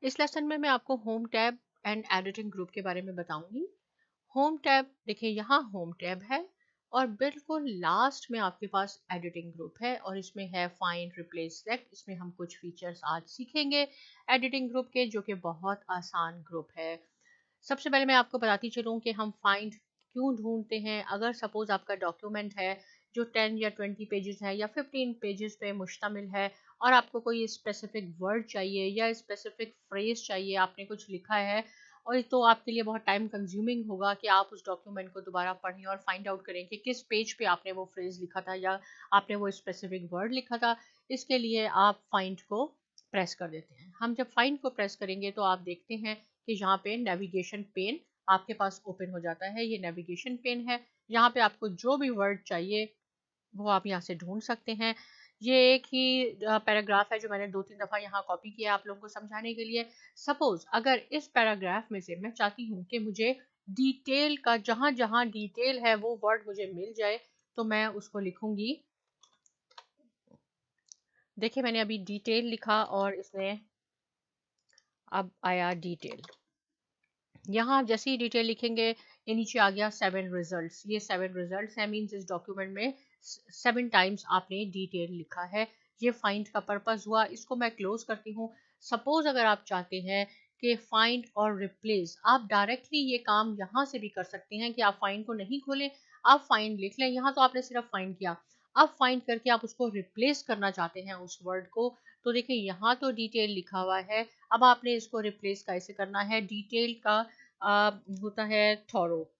इस लेसन में मैं आपको home tab and editing group के बारे में बताऊंगी। होम टैब देखिए, यहाँ होम टैब है और बिल्कुल लास्ट में आपके पास एडिटिंग ग्रुप है और इसमें है फाइंड रिप्लेस सेलेक्ट। इसमें हम कुछ फीचर्स आज सीखेंगे एडिटिंग ग्रुप के, जो कि बहुत आसान ग्रुप है। सबसे पहले मैं आपको बताती चलूँ कि हम फाइंड क्यों ढूंढते हैं। अगर सपोज आपका डॉक्यूमेंट है जो 10 या 20 पेजेस है या 15 पेजेस पे मुश्तमिल है और आपको कोई स्पेसिफिक वर्ड चाहिए या स्पेसिफिक फ्रेज चाहिए, आपने कुछ लिखा है, और तो आपके लिए बहुत टाइम कंज्यूमिंग होगा कि आप उस डॉक्यूमेंट को दोबारा पढ़ें और फाइंड आउट करें कि किस पेज पे आपने वो फ्रेज लिखा था या आपने वो स्पेसिफिक वर्ड लिखा था। इसके लिए आप फाइंड को प्रेस कर देते हैं। हम जब फाइंड को प्रेस करेंगे तो आप देखते हैं कि यहाँ पे नेविगेशन पेन आपके पास ओपन हो जाता है। ये नेविगेशन पेन है, यहाँ पे आपको जो भी वर्ड चाहिए वो आप यहाँ से ढूंढ सकते हैं। ये एक ही पैराग्राफ है जो मैंने 2-3 दफ़ा यहाँ कॉपी किया आप लोगों को समझाने के लिए। सपोज अगर इस पैराग्राफ में से मैं चाहती हूँ कि मुझे डिटेल का, जहाँ जहाँ डिटेल है वो वर्ड मुझे मिल जाए, तो मैं उसको लिखूंगी। देखिए, मैंने अभी डिटेल लिखा और इसमें अब आया डिटेल। यहाँ जैसे ही डिटेल लिखेंगे ये नीचे आ गया 7 रिजल्ट्स। ये 7 रिजल्ट्स है, मींस इस डॉक्यूमेंट में 7 टाइम्स आपने डिटेल लिखा है। ये फाइंड का पर्पस हुआ। इसको मैं क्लोज करती हूँ। सपोज अगर आप चाहते हैं कि फाइंड और रिप्लेस, आप डायरेक्टली ये काम यहाँ से भी कर सकते हैं कि आप फाइंड को नहीं खोलें, आप फाइंड लिख लें। यहाँ तो आपने सिर्फ फाइंड किया, अब फाइंड करके आप उसको रिप्लेस करना चाहते हैं उस वर्ड को, तो देखिए यहाँ तो डिटेल लिखा हुआ है। अब आपने इसको रिप्लेस कैसे करना है। डिटेल का होता है थॉरो,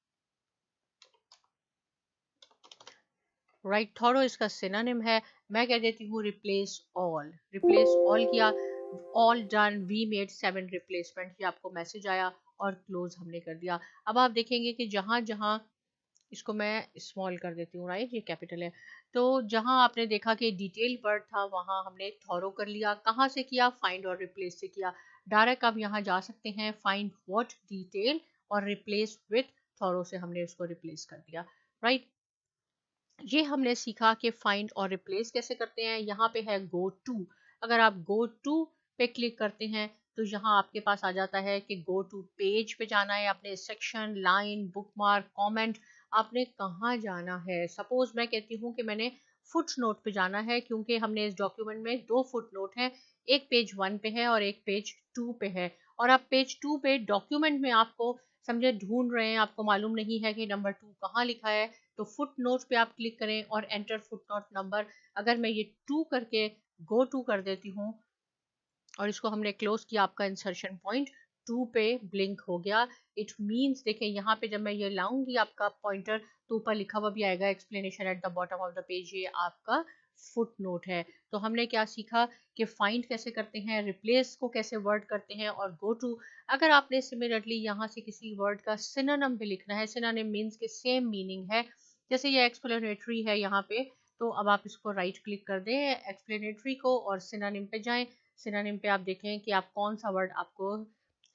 राइट। थॉरो इसका सिनोनिम है। मैं कह देती हूँ रिप्लेस ऑल। रिप्लेस ऑल किया, all done, we made 7 replacement, ये आपको मैसेज आया और क्लोज हमने कर दिया। अब आप देखेंगे कि जहां जहां, इसको मैं स्मॉल कर देती हूँ, राइट, ये कैपिटल है, तो जहां आपने देखा कि डिटेल वर्ड था वहां हमने थॉरो कर लिया। कहाँ से किया? फाइंड और रिप्लेस से किया। डायरेक्ट आप यहाँ जा सकते हैं, फाइंड व्हाट डिटेल और रिप्लेस विथ थॉरो से हमने उसको रिप्लेस कर दिया, राइट। ये हमने सीखा कि फाइंड और रिप्लेस कैसे करते हैं। यहाँ पे है गो टू। अगर आप गो टू पे क्लिक करते हैं तो यहाँ आपके पास आ जाता है कि गो टू पेज पे जाना है, अपने सेक्शन, लाइन, बुकमार्क, कमेंट, आपने कहाँ जाना है। सपोज मैं कहती हूँ कि मैंने फुट नोट पे जाना है, क्योंकि हमने इस डॉक्यूमेंट में 2 फुट नोट हैं, एक पेज 1 पे है और एक पेज 2 पे है। और आप पेज 2 पे डॉक्यूमेंट में आपको समझे ढूंढ रहे हैं, आपको मालूम नहीं है कि नंबर 2 कहाँ लिखा है, तो फुट नोट पे आप क्लिक करें और एंटर फुट नोट नंबर। अगर मैं ये 2 करके गो टू कर देती हूँ और इसको हमने क्लोज किया, आपका इंसर्शन पॉइंट 2 पे ब्लिंक हो गया। इट मींस देखें यहाँ पे जब मैं ये लाऊंगी आपका पॉइंटर, तो ऊपर लिखा हुआ भी आएगा explanation at the bottom of the page, ये आपका फुट नोट है। तो हमने क्या सीखा कि फाइंड कैसे करते हैं, रिप्लेस को कैसे वर्ड करते हैं, और गो टू। अगर आपने सिमिलरली यहाँ से किसी वर्ड का सिनोनिम भी लिखना है, सिनोनिम मीन्स के सेम मीनिंग है, जैसे ये एक्सप्लेनेटरी है यहाँ पे, तो अब आप इसको राइट क्लिक कर दें एक्सप्लेनेटरी को और सिनोनिम पे जाएं। सिनोनिम पे आप देखें कि आप कौन सा वर्ड आपको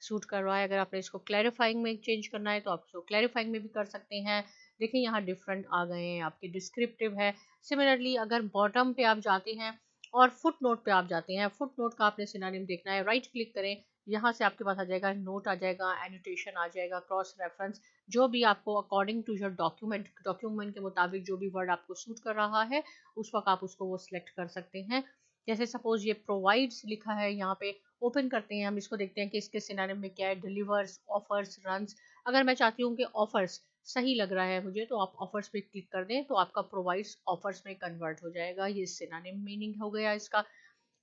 सूट कर रहा है। अगर आपने इसको क्लैरिफाइंग में चेंज करना है तो आप इसको क्लैरिफाइंग में भी कर सकते हैं। देखिए यहाँ डिफरेंट आ गए हैं, आपके डिस्क्रिप्टिव है। सिमिलरली अगर बॉटम पे आप जाते हैं और फुट नोट पे आप जाते हैं, फुट नोट का आपने सिनोनिम देखना है, राइट क्लिक करें, यहाँ से आपके पास आ जाएगा नोट, आ जाएगा एनोटेशन, आ जाएगा क्रॉस रेफरेंस, जो भी आपको अकॉर्डिंग टू योर डॉक्यूमेंट के मुताबिक जो भी वर्ड आपको सूट कर रहा है उस वक्त आप उसको वो सिलेक्ट कर सकते हैं। जैसे सपोज ये प्रोवाइड्स लिखा है, यहाँ पे ओपन करते हैं, हम इसको देखते हैं कि इसके सिनोनिम में क्या है। Delivers, offers, runs. अगर मैं चाहती हूँ कि ऑफर्स सही लग रहा है मुझे, तो आप ऑफर्स पे क्लिक कर दें तो आपका प्रोवाइड्स ऑफर्स में कन्वर्ट हो जाएगा। ये सिनोनिम मीनिंग हो गया इसका।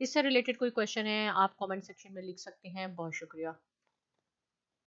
इससे रिलेटेड कोई क्वेश्चन है आप कमेंट सेक्शन में लिख सकते हैं। बहुत शुक्रिया।